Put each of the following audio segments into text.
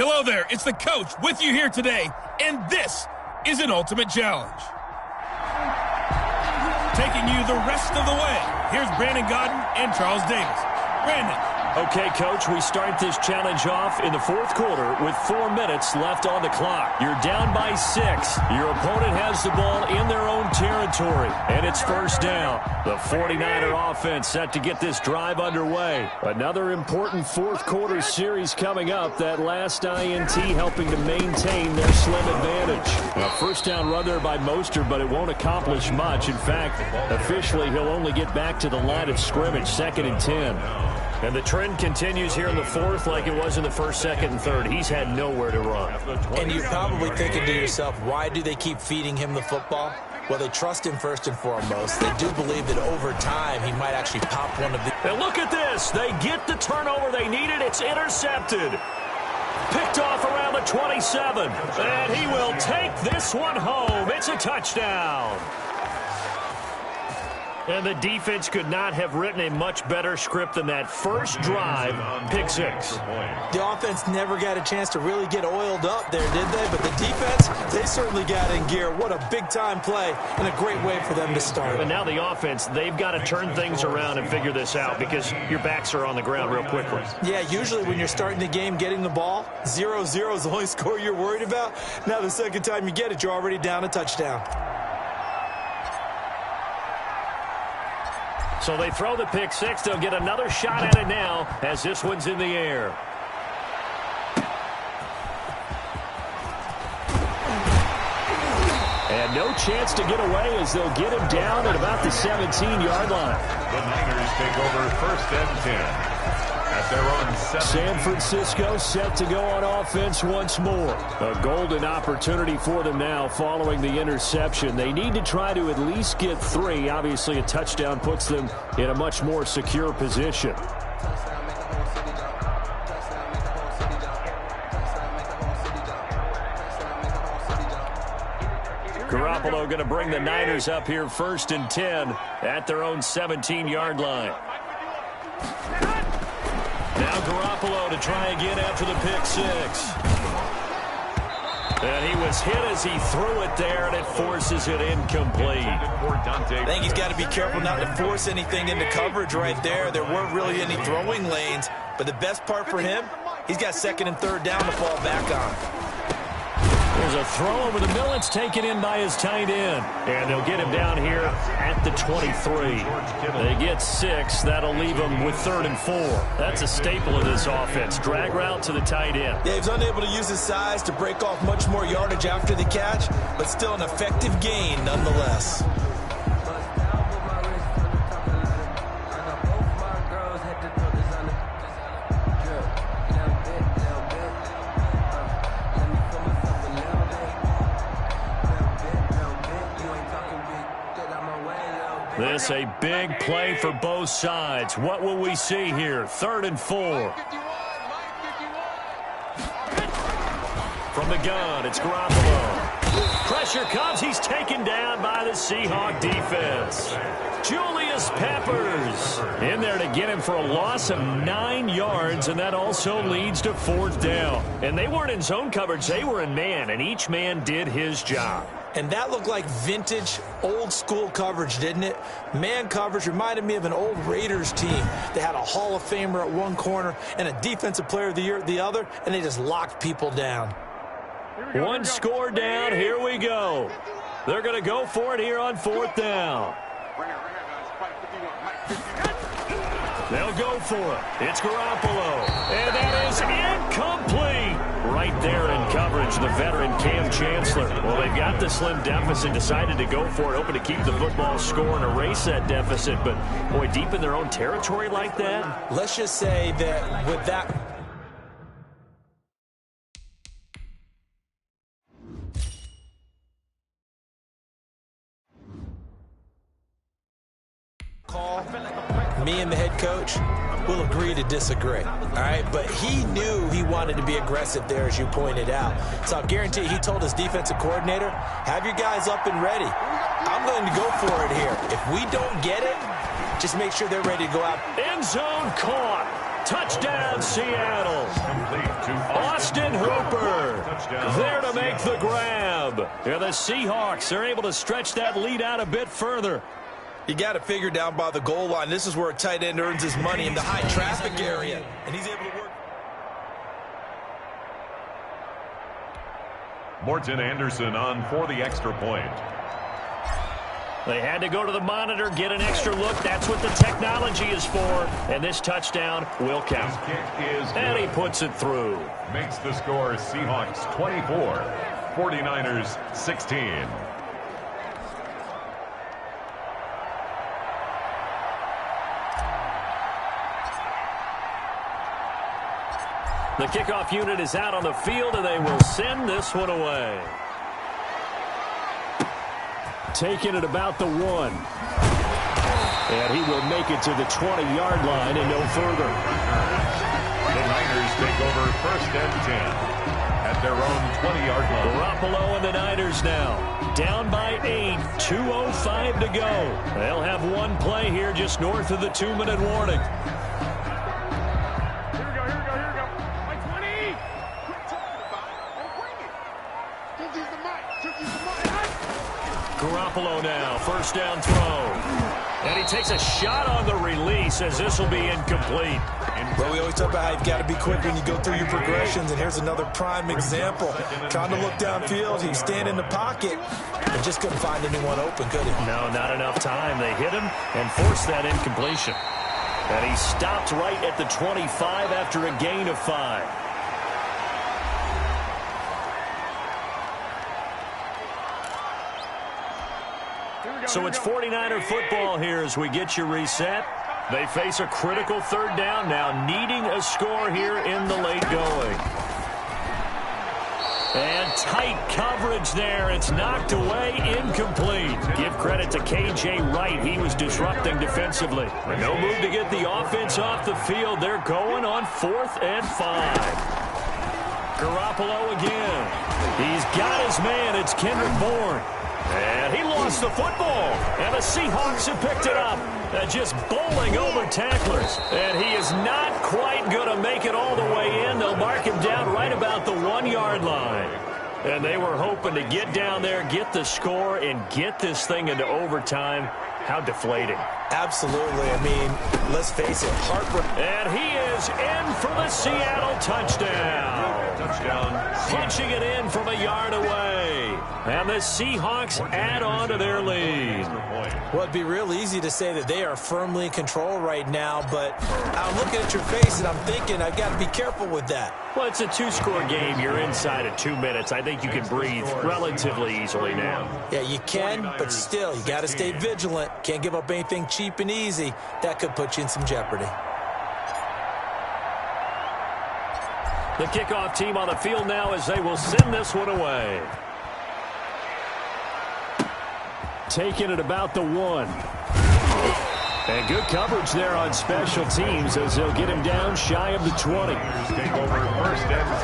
Hello there, it's the coach with you here today, and this is an ultimate challenge. Taking you the rest of the way, here's Brandon Godden and Charles Davis. Brandon. Okay, Coach, we start this challenge off in the fourth quarter with 4 minutes left on the clock. You're down by 6. Your opponent has the ball in their own territory, and it's first down. The 49er offense set to get this drive underway. Another important fourth quarter series coming up. That last INT helping to maintain their slim advantage. A first down run there by Mostert, but it won't accomplish much. In fact, officially he'll only get back to the line of scrimmage, 2nd and 10. And the trend continues here in the fourth like it was in the first, second, and third. He's had nowhere to run. And you're probably thinking to yourself, why do they keep feeding him the football? Well, they trust him first and foremost. They do believe that over time he might actually pop one of the... And look at this. They get the turnover they needed. It's intercepted. Picked off around the 27. And he will take this one home. It's a touchdown. And the defense could not have written a much better script than that first drive, pick 6. The offense never got a chance to really get oiled up there, did they? But the defense, they certainly got in gear. What a big-time play and a great way for them to start. But now the offense, they've got to turn things around and figure this out because your backs are on the ground real quickly. Yeah, usually when you're starting the game getting the ball, 0-0 is the only score you're worried about. Now the second time you get it, you're already down a touchdown. So they throw the pick 6. They'll get another shot at it now as this one's in the air. And no chance to get away as they'll get him down at about the 17-yard line. The Niners take over 1st and 10. At their own 7. San Francisco set to go on offense once more. A golden opportunity for them now following the interception. They need to try to at least get 3. Obviously, a touchdown puts them in a much more secure position. Garoppolo going to bring the Niners up here 1st and 10 at their own 17-yard line. Now Garoppolo to try again after the pick 6. And he was hit as he threw it there, and it forces it incomplete. I think he's got to be careful not to force anything into coverage right there. There weren't really any throwing lanes, but the best part for him, he's got 2nd and 3rd down to fall back on. There's a throw over the middle. It's taken in by his tight end. And they'll get him down here at the 23. They get 6. That'll leave him with 3rd and 4. That's a staple of this offense. Drag route to the tight end. Yeah, he's unable to use his size to break off much more yardage after the catch, but still an effective gain nonetheless. This a big play for both sides. What will we see here? 3rd and 4. From the gun, it's Garoppolo. Pressure comes. He's taken down by the Seahawk defense. Julius Peppers in there to get him for a loss of 9 yards, and that also leads to 4th down. And they weren't in zone coverage. They were in man, and each man did his job. And that looked like vintage, old-school coverage, didn't it? Man coverage reminded me of an old Raiders team. They had a Hall of Famer at one corner and a Defensive Player of the Year at the other, and they just locked people down. One score down. Here we go. They're going to go for it here on 4th down. They'll go for it. It's Garoppolo. And that is incomplete. Right there in coverage, the veteran Cam Chancellor. Well, they've got the slim deficit, decided to go for it, hoping to keep the football score and erase that deficit. But, boy, deep in their own territory like that. Let's just say that with that... call, me and the head coach will agree to disagree, all right? But he knew he wanted to be aggressive there, as you pointed out. So I'll guarantee he told his defensive coordinator, have your guys up and ready. I'm going to go for it here. If we don't get it, just make sure they're ready to go out. End zone caught. Touchdown, Seattle. Austin Hooper there to make the grab. And the Seahawks are able to stretch that lead out a bit further. You got to figure down by the goal line. This is where a tight end earns his money, in the high traffic area. And he's able to work. Morton Anderson on for the extra point. They had to go to the monitor, get an extra look. That's what the technology is for. And this touchdown will count. His kick is And he puts it through. Makes the score Seahawks 24, 49ers 16. The kickoff unit is out on the field, and they will send this one away. Taking it about the 1. And he will make it to the 20-yard line and no further. The Niners take over 1st and 10 at their own 20-yard line. Garoppolo and the Niners now down by 8, 2:05 to go. They'll have one play here just north of the 2-minute warning. Garoppolo now, 1st down throw. And he takes a shot on the release as this will be incomplete. Well, we always talk about how you've got to be quick when you go through your progressions, and here's another prime example. Trying to look downfield, he was standing in the pocket, and just couldn't find anyone open, could he? No, not enough time. They hit him and forced that incompletion. And he stopped right at the 25 after a gain of 5. So it's 49er football here as we get you reset. They face a critical 3rd down now, needing a score here in the late going. And tight coverage there. It's knocked away, incomplete. Give credit to K.J. Wright. He was disrupting defensively. No move to get the offense off the field. They're going on 4th and 5. Garoppolo again. He's got his man. It's Kendrick Bourne. And he lost the football. And the Seahawks have picked it up. Just bowling over tacklers. And he is not quite going to make it all the way in. They'll mark him down right about the 1-yard line. And they were hoping to get down there, get the score, and get this thing into overtime. How deflating. Absolutely. I mean, let's face it, heartbreaking. And he is in for the Seattle touchdown. Punching it in from a yard away. And the Seahawks add on to their lead. Well, it'd be real easy to say that they are firmly in control right now, but I'm looking at your face and I'm thinking I've got to be careful with that. Well, it's a 2-score game. You're inside of 2 minutes. I think you can breathe relatively easily now. Yeah, you can, but still, you got to stay vigilant. Can't give up anything cheap and easy. That could put you in some jeopardy. The kickoff team on the field now as they will send this one away. Taking it about the 1. And good coverage there on special teams as they'll get him down shy of the 20. Take over 1st and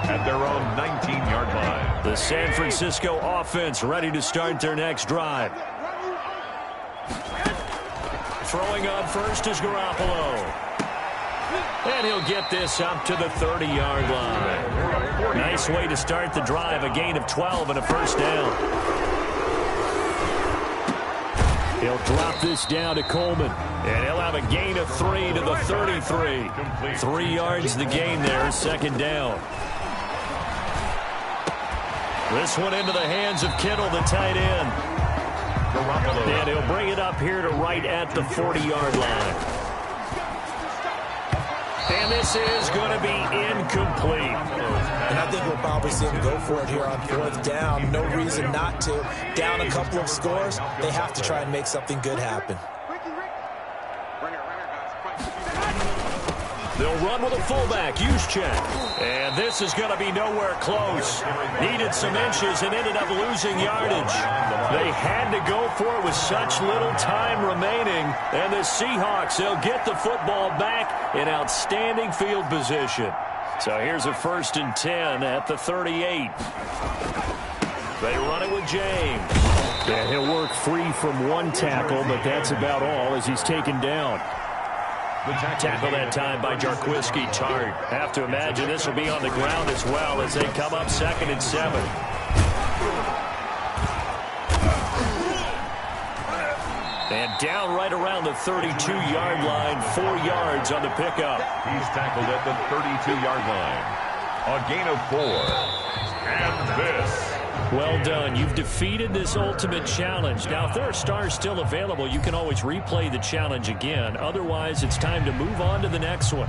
10 at their own 19-yard line. The San Francisco offense ready to start their next drive. Throwing on first is Garoppolo. And he'll get this up to the 30-yard line. Nice way to start the drive, a gain of 12 and a 1st down. He'll drop this down to Coleman. And he'll have a gain of 3 to the 33. 3 yards the gain there, 2nd down. This one into the hands of Kittle, the tight end. And he'll bring it up here to right at the 40-yard line. And this is going to be incomplete. And I think we'll probably see him go for it here on 4th down. No reason not to. Down a couple of scores, they have to try and make something good happen. They'll run with a fullback, Juszczyk. And this is going to be nowhere close. Needed some inches and ended up losing yardage. They had to go for it with such little time remaining. And the Seahawks, they'll get the football back in outstanding field position. So here's a 1st and 10 at the 38. They run it with James. And he'll work free from one tackle, but that's about all as he's taken down. Tackle that time by Jarquiski Tart. Have to imagine this will be on the ground as well as they come up 2nd and 7. And down right around the 32-yard line, 4 yards on the pickup. He's tackled at the 32-yard line. A gain of 4. And this. Well done. You've defeated this ultimate challenge. Now, if there are stars still available, you can always replay the challenge again. Otherwise, it's time to move on to the next one.